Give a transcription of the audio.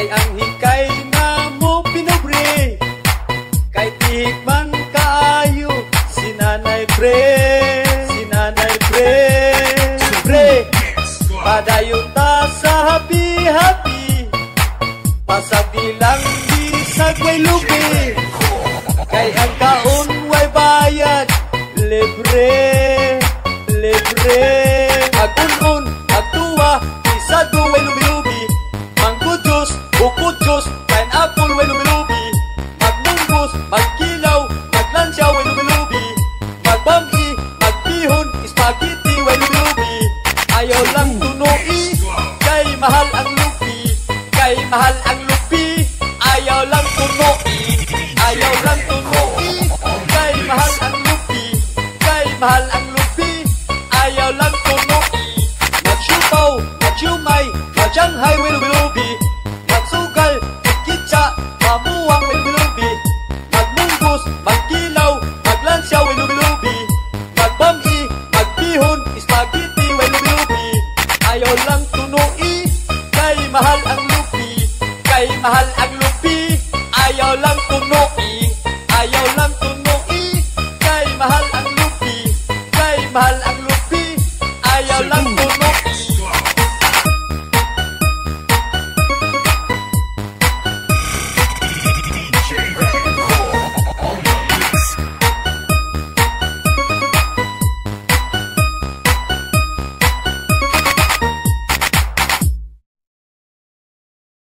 Kay ang hikay na mo pinobre, kay tikman kaayo si Nanay Pre, si Nanay Pre. Pre, padayon ta sa happy-happy, pasabilang di sagway lubi. Kay ang kaon way bayad, libre, libre. Agun-un, agtuwa, isado way lubi-lubi. Manggudjos, bukudjos, pineapple way lubi-lubi. Magmunggos, magkilaw, maglansya way lubi-lubi. Magbami, magbihon, spaghetti way lubi-lubi. Ayaw lang tunoi, kay mahal ang lupi. Kay mahal ang lupi, ayaw lang tunoi. Ayaw lang tunoi, kay mahal ang lupi. Kay mahal ang lupi, ayaw lang tunoi. Magsyupaw, magsyumay, madyanghay way lubi-lubi. Magsugal, magkitsa, mamuwang way lubi-lubi. Magmunggos, magkilaw, maglansya way lubi-lubi. Magbami, magbihon, spaghetti way lubi-lubi. Ayaw lang tunoi, kay mahal ang lupi. Kay mahal ang lupi, ayaw lang tunoi. Ayaw lang tunoi, kay mahal ang lupi. Kay mahal ang